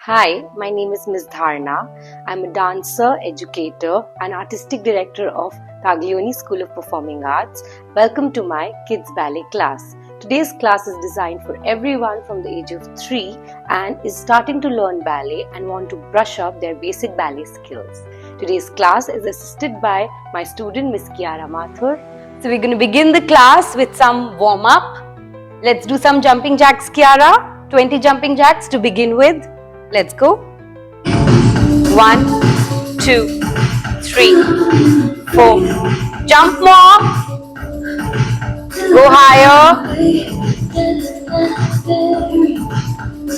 Hi, my name is Ms. Dharna. I'm a dancer, educator, and artistic director of Taglioni School of Performing Arts. Welcome to my kids ballet class. Today's class is designed for everyone from the age of 3 and is starting to learn ballet and want to brush up their basic ballet skills. Today's class is assisted by my student Ms. Kiara Mathur. So we're going to begin the class with some warm-up. Let's do some jumping jacks, Kiara. 20 jumping jacks to begin with. Let's go. 1, 2, 3, 4. Jump more. Go higher.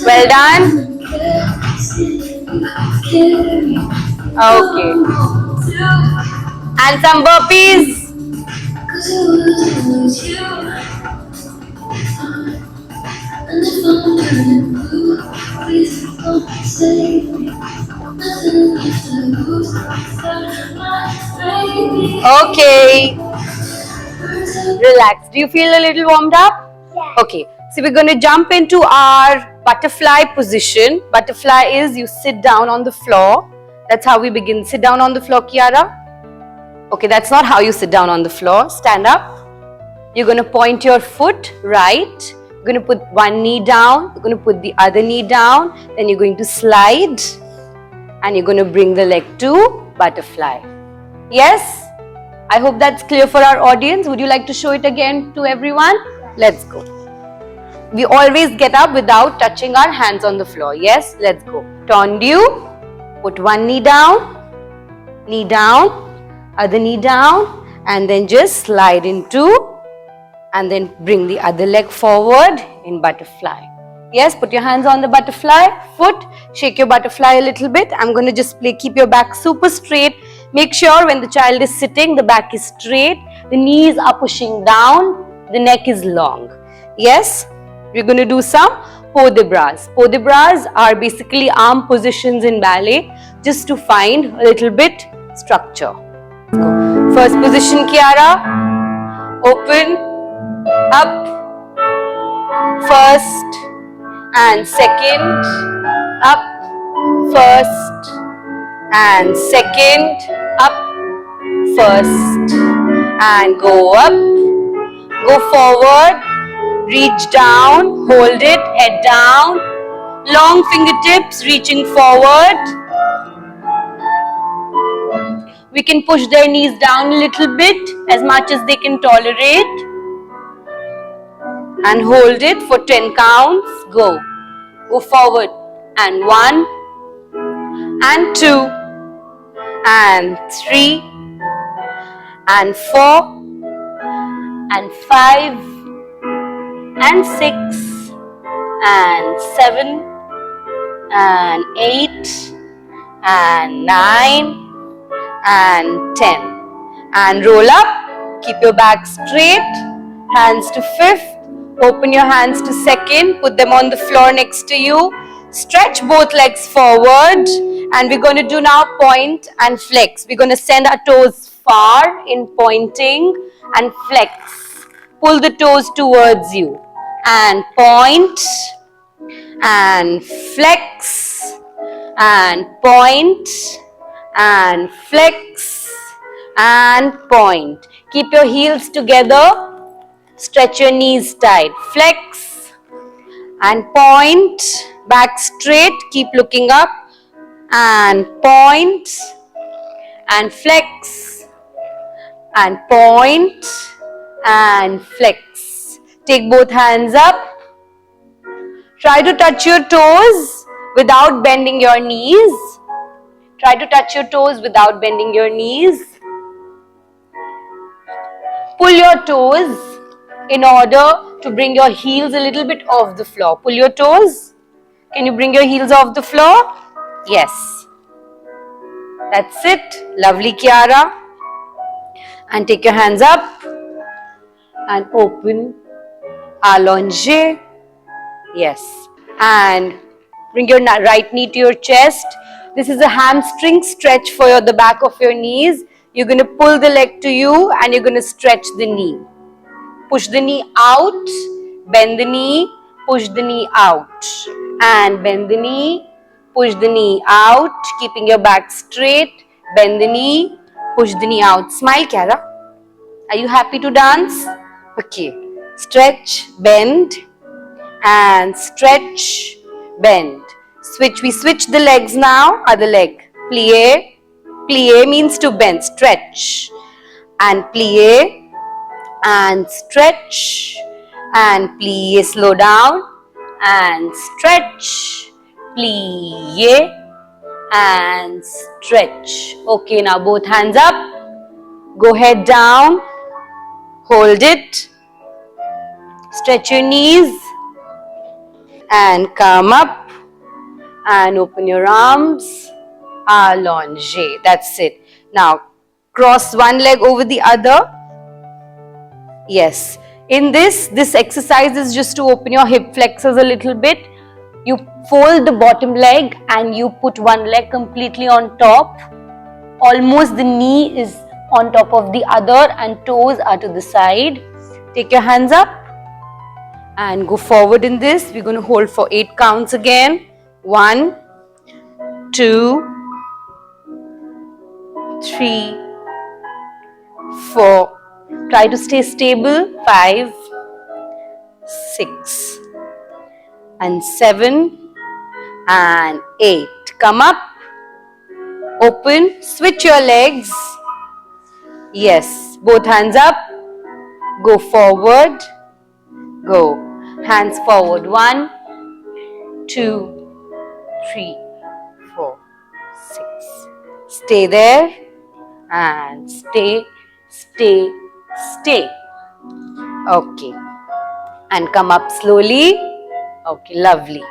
Well done. Okay. And some burpees. Okay. Relax. Do you feel a little warmed up? Yeah. Okay. So we're going to jump into our butterfly position. Butterfly is you sit down on the floor. That's how we begin. Sit down on the floor, Kiara. Okay, that's not how you sit down on the floor. Stand up. You're going to point your foot right. You're going to put one knee down. You're going to put the other knee down. Then you're going to slide. And you're going to bring the leg to butterfly. Yes? I hope that's clear for our audience. Would you like to show it again to everyone? Let's go. We always get up without touching our hands on the floor. Yes? Let's go. Tendu. Put one knee down. Knee down. Other knee down. And then just slide into. And then bring the other leg forward in butterfly. Yes, put your hands on the butterfly foot. Shake your butterfly a little bit. I'm going to just keep your back super straight. Make sure when the child is sitting, the back is straight. The knees are pushing down. The neck is long. Yes, we're going to do some pas de bras. Pas de bras are basically arm positions in ballet just to find a little bit structure. Let's go. First position, Kiara. Open. Up, first and second, up, first and second, up, first and go up, go forward, reach down, hold it, head down, long fingertips reaching forward. We can push their knees down a little bit as much as they can tolerate. And hold it for 10 counts. Go. Go forward. And 1 and 2 and 3 and 4 and 5 and 6 and 7 and 8 and 9 and 10. And roll up. Keep your back straight. Hands to fifth. Open your hands to second, put them on the floor next to you. Stretch both legs forward and we're going to do now point and flex. We're going to send our toes far in pointing and flex. Pull the toes towards you and point and flex and point and flex and point. Keep your heels together. Stretch your knees tight. Flex and point. Back straight. Keep looking up. And point. And flex. And point. And flex. Take both hands up. Try to touch your toes without bending your knees. Try to touch your toes without bending your knees. Pull your toes in order to bring your heels a little bit off the floor. Pull your toes. Can you bring your heels off the floor? Yes. That's it. Lovely, Kiara. And take your hands up. And open. Allonge. Yes. And bring your right knee to your chest. This is a hamstring stretch for the back of your knees. You're going to pull the leg to you and you're going to stretch the knee. Push the knee out, bend the knee, push the knee out and bend the knee, push the knee out, keeping your back straight, bend the knee, push the knee out. Smile, Kiara. Are you happy to dance? Okay. Stretch, bend, and stretch, bend. Switch. We switch the legs now. Other leg. Plie. Plie means to bend. Stretch. And plie. And stretch. And plie. Slow down. And stretch. Plie. And stretch. Okay, now both hands up. Go head down. Hold it. Stretch your knees. And come up. And open your arms. Allonge. That's it. Now, cross one leg over the other. Yes. In this exercise is just to open your hip flexors a little bit. You fold the bottom leg and you put one leg completely on top. Almost the knee is on top of the other and toes are to the side. Take your hands up and go forward in this. We're going to hold for 8 counts again. 1, 2, 3, 4. Try to stay stable. 5, 6, and 7, and 8. Come up. Open. Switch your legs. Yes. Both hands up. Go forward. Go. Hands forward. 1, 2, 3, 4, 6. Stay there. And stay. Stay. Stay. Okay. And come up slowly. Okay, lovely.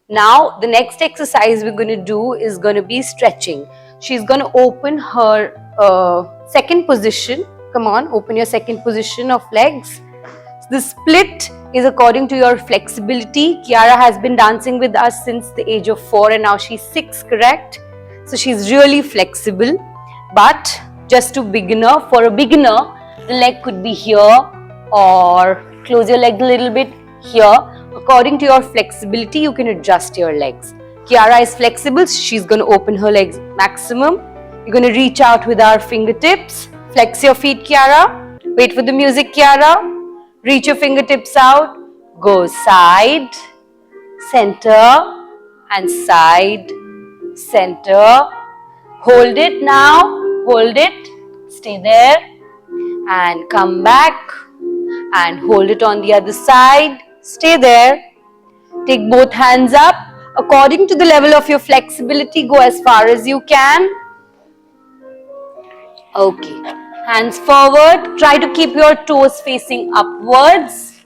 Now, the next exercise we're going to do is going to be stretching. She's going to open her second position. Come on, open your second position of legs. The split is according to your flexibility. Kiara has been dancing with us since the age of 4 and now she's 6, correct? So she's really flexible. But just for a beginner, the leg could be here or close your leg a little bit here. According to your flexibility, you can adjust your legs. Kiara is flexible, so she's going to open her legs maximum. You're going to reach out with our fingertips. Flex your feet, Kiara. Wait for the music, Kiara. Reach your fingertips out. Go side, center, and side, center. Hold it now. Hold it. Stay there. And come back. And hold it on the other side. Stay there. Take both hands up. According to the level of your flexibility, go as far as you can. Okay. Hands forward. Try to keep your toes facing upwards.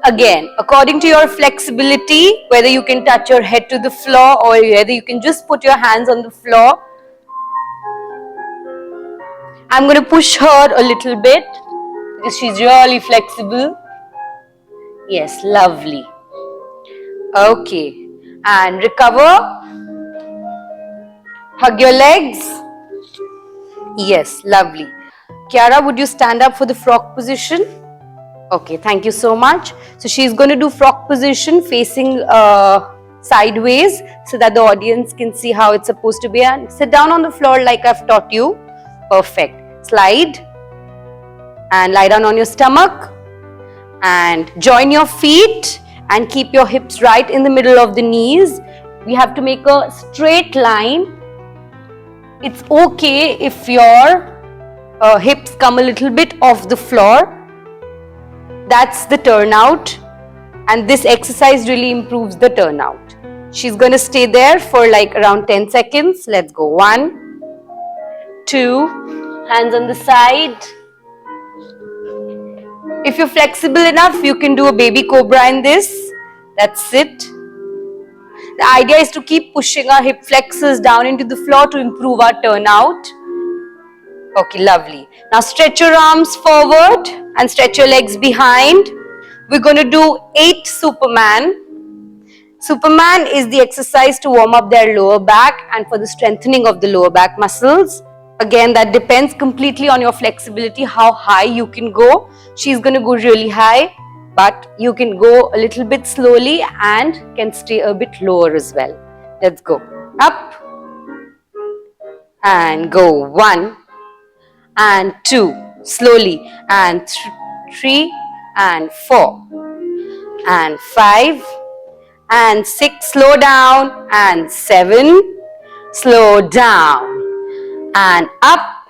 Again, according to your flexibility, whether you can touch your head to the floor or whether you can just put your hands on the floor. I'm going to push her a little bit because she's really flexible. Yes, lovely. Okay, and recover. Hug your legs. Yes, lovely. Kiara, would you stand up for the frog position? Okay, thank you so much. So she's going to do frog position facing sideways so that the audience can see how it's supposed to be. And sit down on the floor like I've taught you. Perfect. Slide and lie down on your stomach. And join your feet and keep your hips right in the middle of the knees. We have to make a straight line. It's okay if your hips come a little bit off the floor. That's the turnout. And this exercise really improves the turnout. She's going to stay there for like around 10 seconds. Let's go. 1, 2, hands on the side. If you're flexible enough, you can do a baby cobra in this. That's it. The idea is to keep pushing our hip flexors down into the floor to improve our turnout. Okay, lovely. Now stretch your arms forward and stretch your legs behind. We're going to do 8 Superman. Superman is the exercise to warm up their lower back and for the strengthening of the lower back muscles. Again, that depends completely on your flexibility, how high you can go. She's going to go really high. but you can go a little bit slowly and can stay a bit lower as well. Let's go. Up and go. 1 and 2. Slowly. And 3 and 4 and 5 and 6. Slow down. And 7. Slow down. And up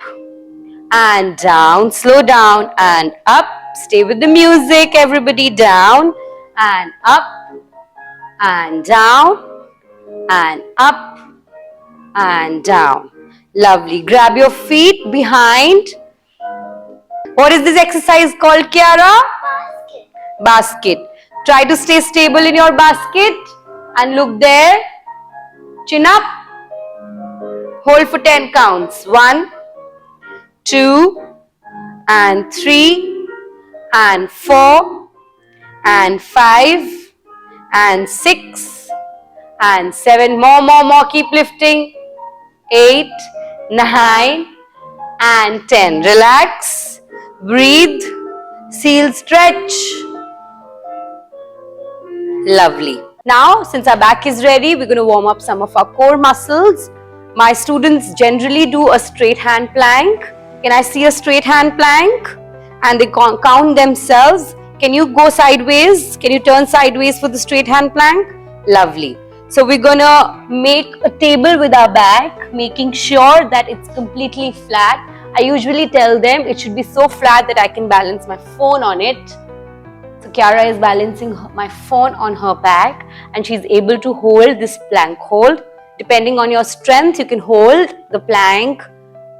and down. Slow down and up. Stay with the music, everybody. Down and up and down and up and down. Lovely. Grab your feet behind. What is this exercise called, Kiara? Basket. Basket. Try to stay stable in your basket and look there. Chin up. Hold for 10 counts. 1, 2 and 3 and 4 and 5 and 6 and 7. More. Keep lifting. 8, 9 and 10. Relax. Breathe. Seal, stretch. Lovely. Now, since our back is ready, we're going to warm up some of our core muscles. My students generally do a straight hand plank. Can I see a straight hand plank? And they count themselves. Can you go sideways? Can you turn sideways for the straight hand plank? Lovely. So we're gonna make a table with our back, making sure that it's completely flat. I usually tell them it should be so flat that I can balance my phone on it. So Kiara is balancing my phone on her back and she's able to hold this plank hold. Depending on your strength, you can hold the plank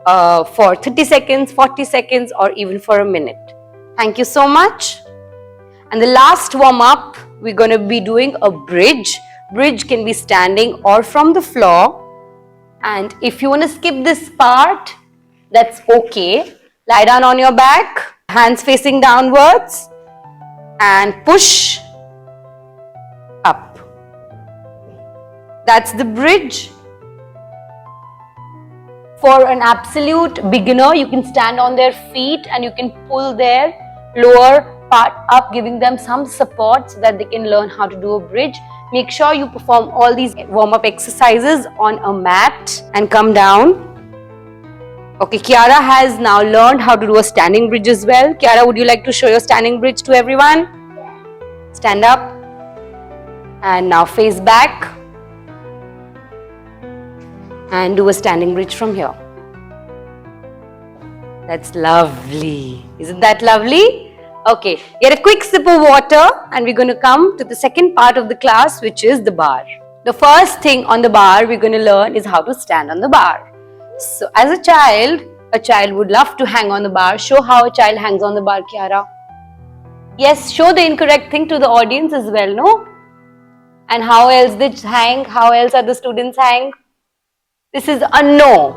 for 30 seconds, 40 seconds or even for a minute. Thank you so much. And the last warm up, we're going to be doing a bridge. Bridge can be standing or from the floor. And if you want to skip this part, that's okay. Lie down on your back, hands facing downwards and push up. That's the bridge. For an absolute beginner, you can stand on their feet and you can pull their lower part up, giving them some support so that they can learn how to do a bridge. Make sure you perform all these warm-up exercises on a mat and come down. Okay, Kiara has now learned how to do a standing bridge as well. Kiara, would you like to show your standing bridge to everyone? Yeah. Stand up and now face back. And do a standing bridge from here. That's lovely. Isn't that lovely? Okay, get a quick sip of water and we're going to come to the second part of the class, which is the bar. The first thing on the bar we're going to learn is how to stand on the bar. So as a child would love to hang on the bar. Show how a child hangs on the bar, Kiara. Yes, show the incorrect thing to the audience as well, no? And how else they hang? How else are the students hang? This is a no.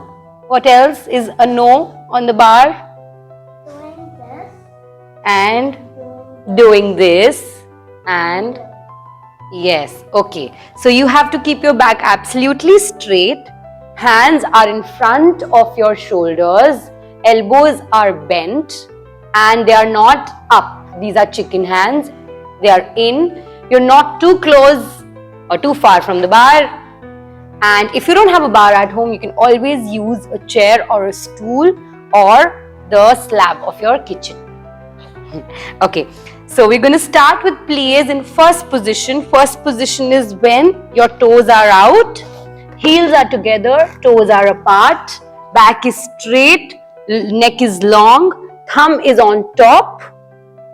What else is a no on the bar? Doing this. And doing this. And yes, okay. So you have to keep your back absolutely straight. Hands are in front of your shoulders. Elbows are bent and they are not up. These are chicken hands. They are in. You're not too close or too far from the bar. And if you don't have a bar at home, you can always use a chair or a stool or the slab of your kitchen. Okay, so we're going to start with plies in first position. First position is when your toes are out, heels are together, toes are apart, back is straight, neck is long, thumb is on top.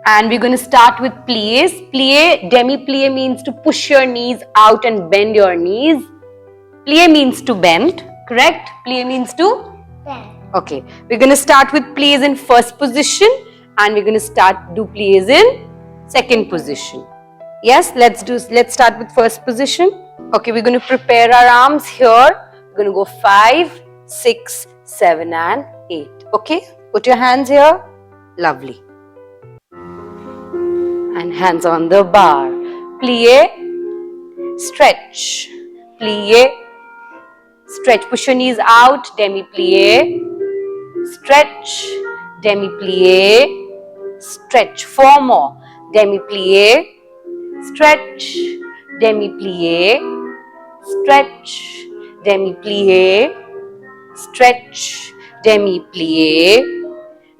And we're going to start with plies. Plie, demi-plie means to push your knees out and bend your knees. Plie means to bend, correct? Plie means to? Bend. Okay, we're going to start with plies in first position and we're going to do plies in second position. Yes, let's start with first position. Okay, we're going to prepare our arms here. We're going to go 5, 6, 7 and 8. Okay, put your hands here. Lovely. And hands on the bar. Plie, stretch, plie, stretch, push your knees out, demi-plie, stretch, demi-plie, stretch, 4 more, demi-plie, stretch, demi-plie, stretch, demi-plie, stretch, demi-plie,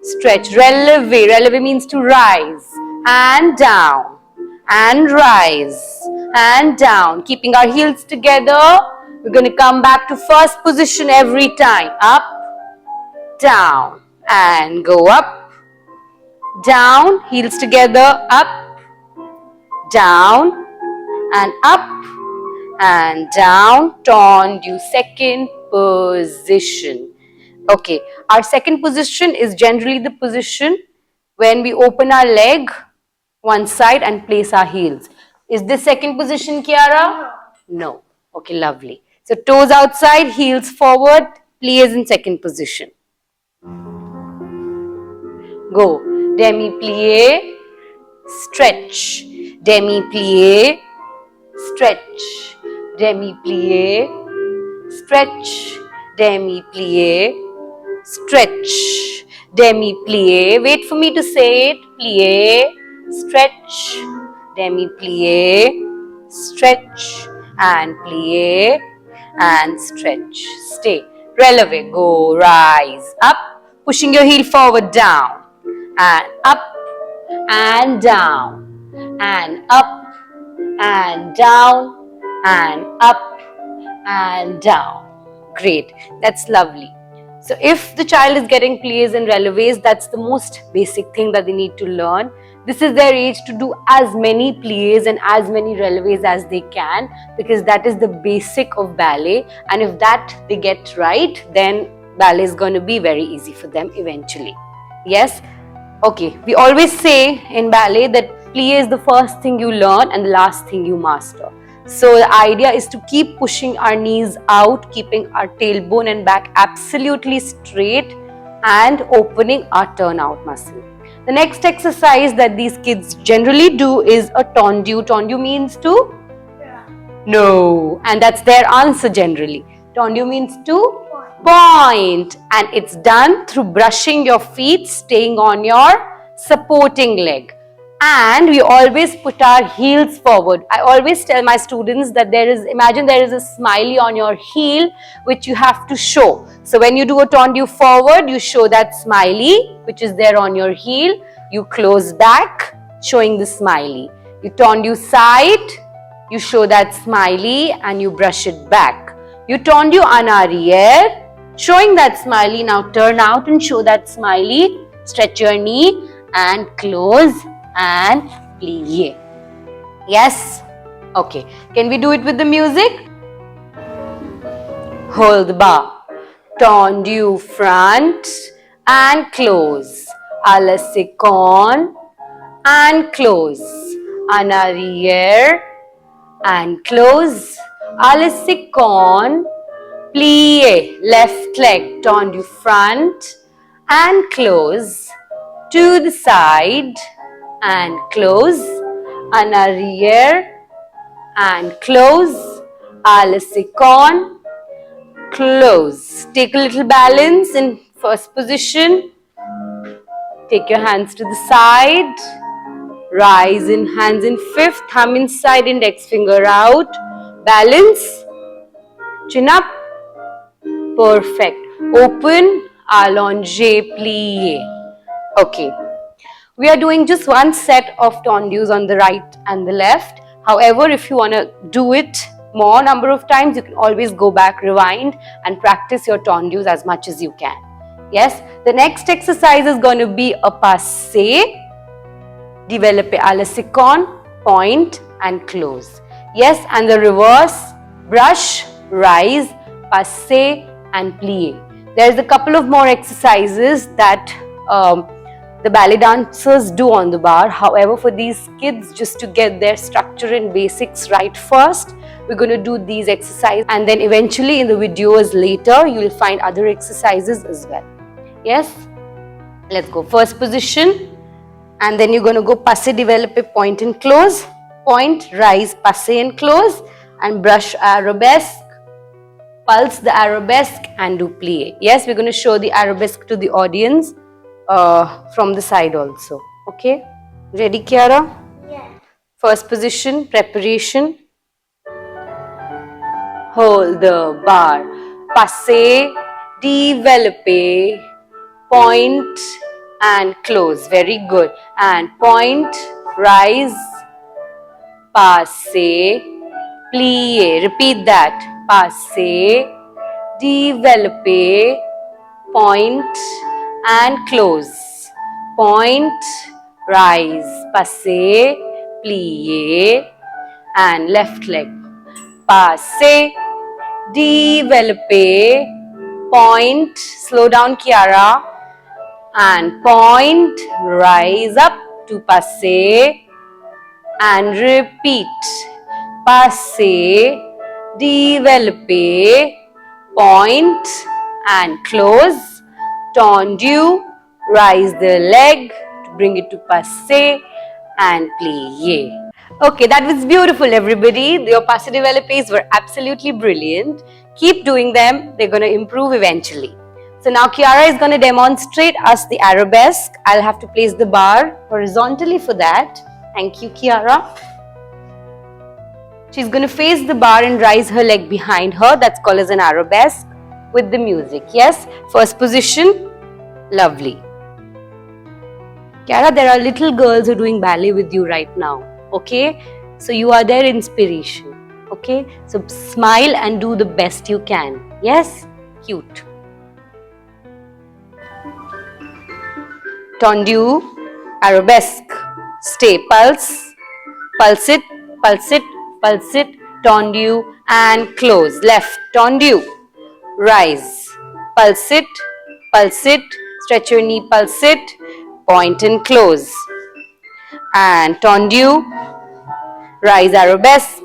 stretch. Releve. Releve means to rise and down and rise and down. Keeping our heels together. We're going to come back to first position every time. Up, down and go up, down, heels together, up, down and up and down. Tendu, second position. Okay, our second position is generally the position when we open our leg one side and place our heels. Is this second position, Kiara? No. Okay, lovely. So toes outside, heels forward, plies in second position. Go. Demi-plie, stretch, demi-plie, stretch, demi-plie, stretch, demi-plie, stretch, demi-plie. Wait for me to say it. Plie, stretch, demi-plie, stretch and plie and stretch. Stay. Releve. Go. Rise. Up. Pushing your heel forward, down and up and down and up and down and up and down. Great. That's lovely. So if the child is getting plies and releves, that's the most basic thing that they need to learn. This is their age to do as many plies and as many releves as they can, because that is the basic of ballet, and if that they get right, then ballet is going to be very easy for them eventually. Yes? Okay, we always say in ballet that plie is the first thing you learn and the last thing you master. So the idea is to keep pushing our knees out, keeping our tailbone and back absolutely straight and opening our turnout muscle. The next exercise that these kids generally do is a tendu. Tendu means to? No. And that's their answer generally. Tendu means to? Point. And it's done through brushing your feet, staying on your supporting leg. And we always put our heels forward. I always tell my students that imagine there is a smiley on your heel which you have to show. So when you do a tendu forward, you show that smiley which is there on your heel. You close back, showing the smiley. You tendu side, you show that smiley and you brush it back. You tendu en arrière, showing that smiley. Now turn out and show that smiley. Stretch your knee and close and plie. Yes? Okay. Can we do it with the music? Hold the bar. Tendu front and close. À la seconde and close. En arrière and close. À la seconde. Plie. Left leg. Tendu front and close. To the side and close, en arrière and close, à la seconde, close. Take a little balance in first position. Take your hands to the side. Rise in hands in fifth, thumb inside, index finger out. Balance. Chin up. Perfect. Open, allonge, plie. Okay. We are doing just one set of tendus on the right and the left. However, if you want to do it more number of times, you can always go back, rewind and practice your tendus as much as you can. Yes, the next exercise is going to be a passe, développé à la seconde, point and close. Yes, and the reverse, brush, rise, passe and plie. There's a couple of more exercises that the ballet dancers do on the bar. However, for these kids, just to get their structure and basics right first, we're going to do these exercises, and then eventually in the videos later, you will find other exercises as well. Yes? Let's go. First position, and then you're going to go passe, développé, point and close, point, rise, passe and close, and brush arabesque, pulse the arabesque and do plie. Yes, we're going to show the arabesque to the audience from the side also. Okay, Ready, Kiara? Yeah. First position, preparation. Hold the bar. Passe, develope, point and close. Very good. And point, rise, passe, plie. Repeat that. Passe, develope, point and close. Point, rise, passe, plie and left leg. Passe, develope, point, slow down Kiara and point, rise up to passe and repeat. Passe, develope, point and close. Tendu, rise the leg to bring it to passe and plie. Okay, that was beautiful, everybody. Your passe developes were absolutely brilliant. Keep doing them. They're going to improve eventually. So now Kiara is going to demonstrate us the arabesque. I'll have to place the bar horizontally for that. Thank you, Kiara. She's going to face the bar and rise her leg behind her. That's called as an arabesque with the music. Yes, first position. Lovely. Kiara, there are little girls who are doing ballet with you right now. Okay, so you are their inspiration. Okay, so smile and do the best you can. Yes, cute. Tendu, arabesque. Stay, pulse, pulse it, pulse it, pulse it. Tendu and close. Left, tendu, rise, pulse it, pulse it. Stretch your knee, pulse it, point and close. And tendu, rise arabesque,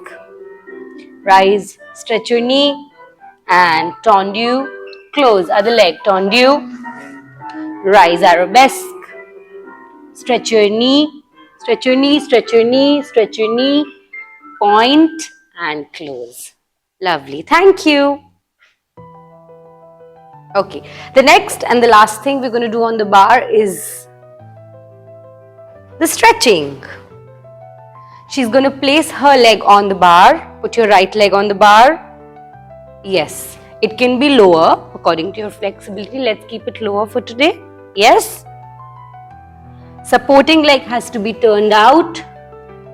rise, stretch your knee and tendu, close other leg, tendu, rise arabesque, stretch your knee, stretch your knee, stretch your knee, stretch your knee, point and close. Lovely, thank you. Okay, the next and the last thing we're going to do on the bar is the stretching. She's going to place her leg on the bar. Put your right leg on the bar. Yes, it can be lower according to your flexibility. Let's keep it lower for today. Yes. Supporting leg has to be turned out.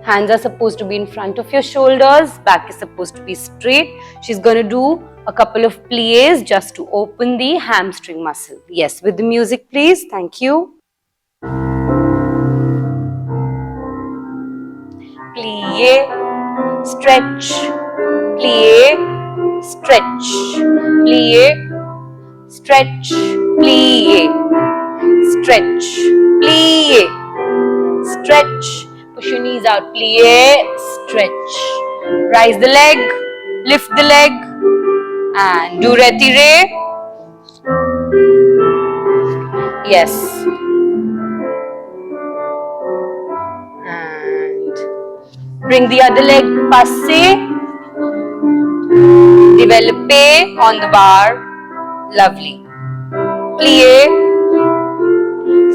Hands are supposed to be in front of your shoulders. Back is supposed to be straight. She's going to do a couple of plies just to open the hamstring muscle. Yes, with the music please. Thank you. Plie, stretch, plie, stretch, plie, stretch, plie, stretch, plie, stretch. Push your knees out, plie, stretch. Rise the leg, lift the leg and do retire. Yes. Bring the other leg, passe, develope on the bar, lovely. Plie,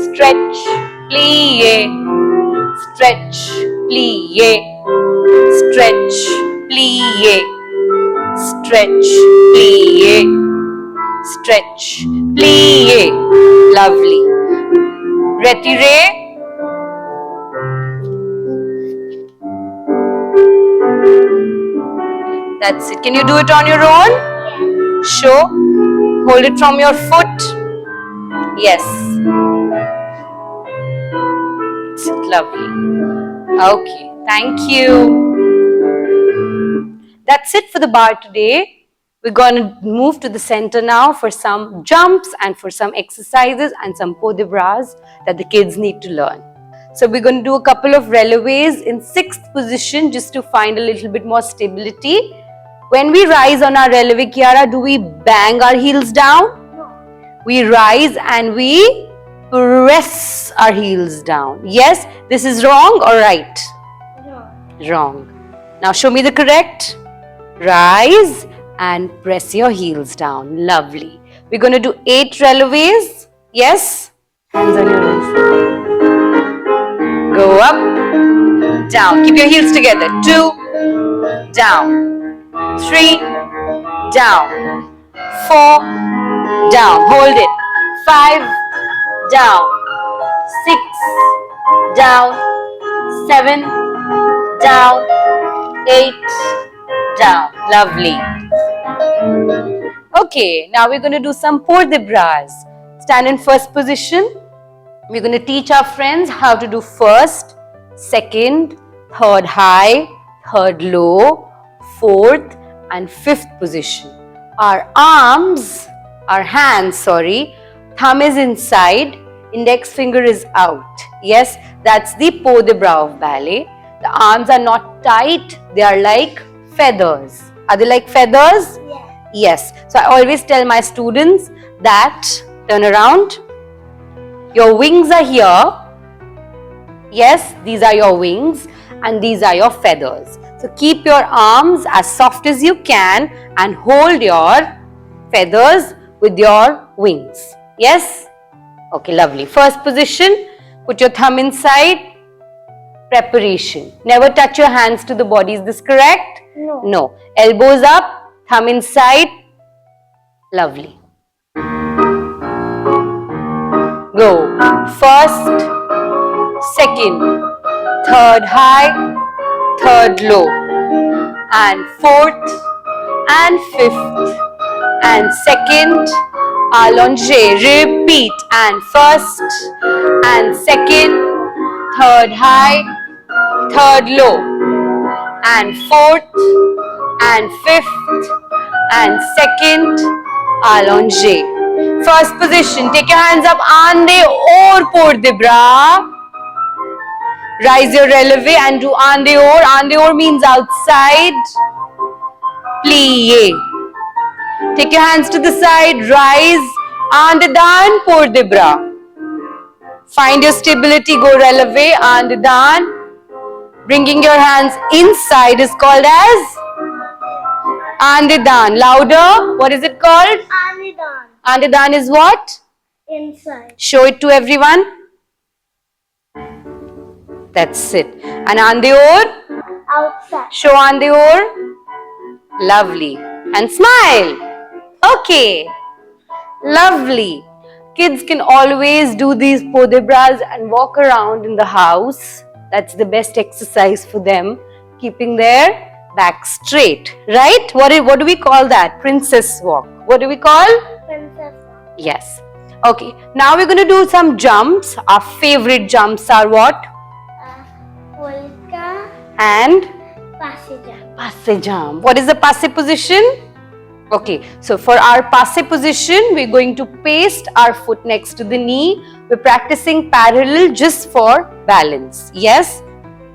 stretch, plie, stretch, plie, stretch, plie, stretch, plie, stretch, plie, lovely. Retire. That's it. Can you do it on your own? Yeah. Show. Hold it from your foot. Yes. It's lovely. Okay. Thank you. That's it for the bar today. We're going to move to the center now for some jumps and for some exercises and some pot de bras that the kids need to learn. So we're going to do a couple of releves in 6th position just to find a little bit more stability. When we rise on our releve, Kiara, do we bang our heels down? No. We rise and we press our heels down. Yes, this is wrong or right? No. Wrong. Now show me the correct. Rise and press your heels down. Lovely. We're going to do 8 releves. Yes? Hands on your waist. Go up, down. Keep your heels together. 2, down. 3, down. 4, down. Hold it. 5, down. 6, down. 7, down. 8, down. Lovely. Okay, now we're going to do some pour de bras. Stand in first position. We're going to teach our friends how to do first, second, third high, third low, fourth and fifth position. Our hands, thumb is inside, index finger is out. Yes, that's the pour de bras of ballet. The arms are not tight, they are like feathers. Are they like feathers? Yes. Yes. So I always tell my students that, turn around. Your wings are here. Yes, these are your wings and these are your feathers. So keep your arms as soft as you can and hold your feathers with your wings. Yes? Okay, lovely. First position, put your thumb inside. Preparation. Never touch your hands to the body. Is this correct? No. No. Elbows up, thumb inside. Lovely. Go. First, second, third high, third low, and fourth, and fifth, and second, allongé. Repeat. And first, and second, third high, third low, and fourth, and fifth, and second, allongé. First position, take your hands up, आंधे और pour de bras. Rise your releve and do आंधे और. आंधे और means outside. Plie. Take your hands to the side, rise, आंधे दान, pour de bras. Find your stability, go releve, आंधे दान. Bringing your hands inside is called as आंधे दान. Louder, what is it called? Anidan. Andidan is what? Inside. Show it to everyone. That's it. And Andeor? Outside. Show Andeor. Lovely. And smile. Okay. Lovely. Kids can always do these pour de bras and walk around in the house. That's the best exercise for them. Keeping their back straight. Right? What do we call that? Princess walk. What do we call? Princess. Yes. Okay. Now we're going to do some jumps. Our favorite jumps are what? Polka. And Passage. passe jump. What is the passe position? Okay. So for our passe position, we're going to paste our foot next to the knee. We're practicing parallel just for balance. Yes?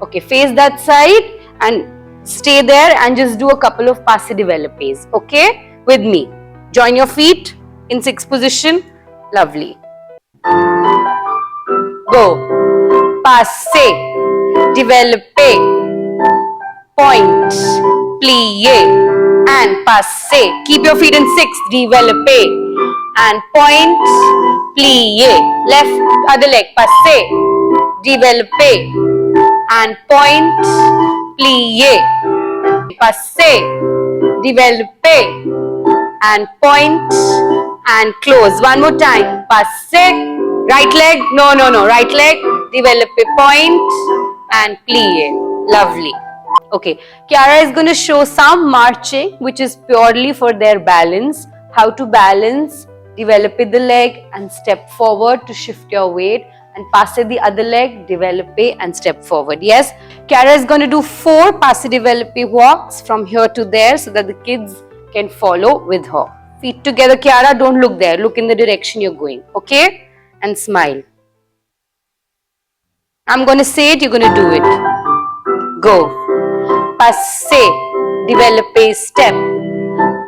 Okay. Face that side and stay there and just do a couple of passe développés. Okay? With me. Join your feet in 6th position. Lovely. Go. Passe. Développé. Point. Plié. And passe. Keep your feet in 6th. Développé. And point. Plié. Left other leg. Passe. Développé. And point. Plié. Passe. Développé. And point and close. One more time. Passe. Right leg. No. Right leg. Develop a point and plie. Lovely. Okay. Kiara is going to show some marching which is purely for their balance. How to balance. Develop the leg and step forward to shift your weight. And passe the other leg. Develop and step forward. Yes. Kiara is going to do 4 passe develop walks from here to there so that the kids can follow with her. Feet together, Kiara, don't look there. Look in the direction you're going. Okay? And smile. I'm going to say it, you're going to do it. Go. Passe, develop a step.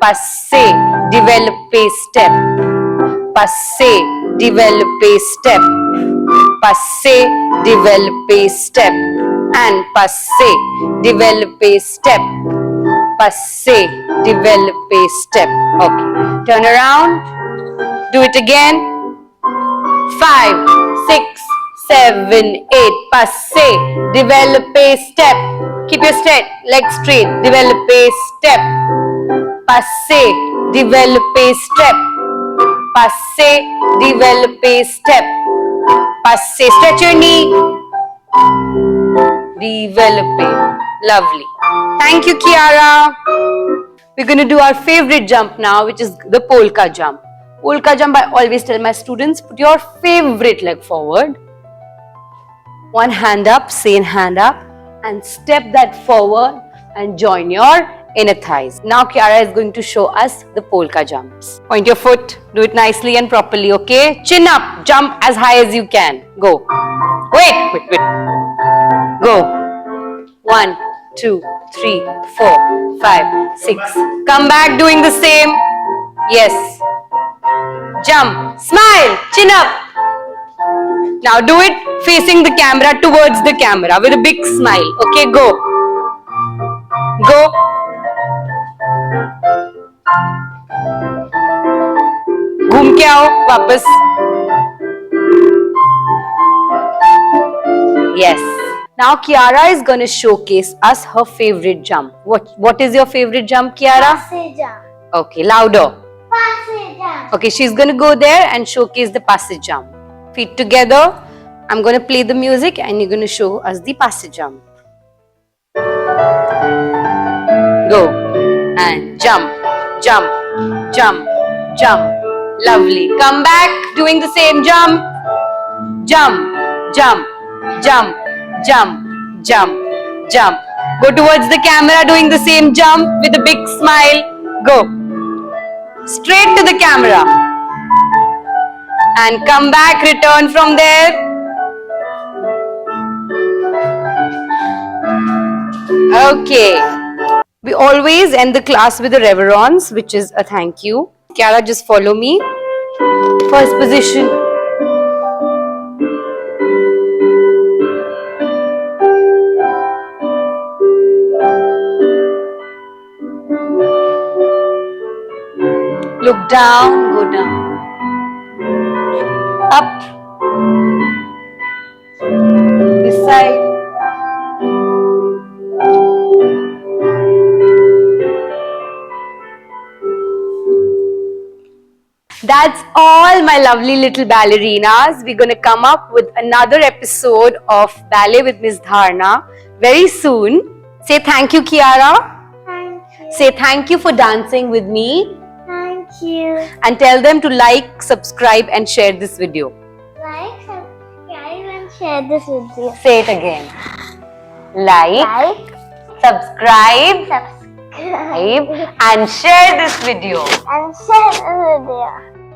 Passe, develop a step. Passe, develop a step. Passe, develop a step. And passe, develop a step. Passe, develop a step. Okay. Turn around. Do it again. 5, 6, 7, 8. Passe. Develop a step. Keep your legs straight. Develop a step. Passe. Develop a step. Passe. Develop a step. Passe. Stretch your knee. Develop a. Lovely. Thank you, Kiara. We're going to do our favorite jump now, which is the polka jump. Polka jump, I always tell my students, put your favorite leg forward. One hand up, same hand up, and step that forward and join your inner thighs. Now Kiara is going to show us the polka jumps. Point your foot, do it nicely and properly, okay? Chin up, jump as high as you can. Go. Wait. Go. 1, 2, 3, 4, 5, 6. Come back doing the same. Yes. Jump. Smile. Chin up. Now do it facing the camera, towards the camera with a big smile. Okay, go. Go. घूम के आओ वापस. Yes. Now Kiara is going to showcase us her favorite jump. What is your favorite jump, Kiara? Passe jump. Okay, louder. Passe jump. Okay, she's going to go there and showcase the passage jump. Feet together. I'm going to play the music and you're going to show us the passage jump. Go. And jump, jump, jump, jump. Lovely. Come back doing the same jump. Jump, jump, jump, jump, jump, jump. Go towards the camera doing the same jump with a big smile. Go. Straight to the camera. And come back, return from there. Okay. We always end the class with a reverence, which is a thank you. Kiara, just follow me. First position. Look down, go down. Up. This side. That's all, my lovely little ballerinas. We're going to come up with another episode of Ballet with Miss Dharna very soon. Say thank you, Kiara. Thank you. Say thank you for dancing with me. Thank you. And tell them to like, subscribe and share this video. Like, subscribe and share this video. Say it again. Like, subscribe subscribe and share this video. and share the video.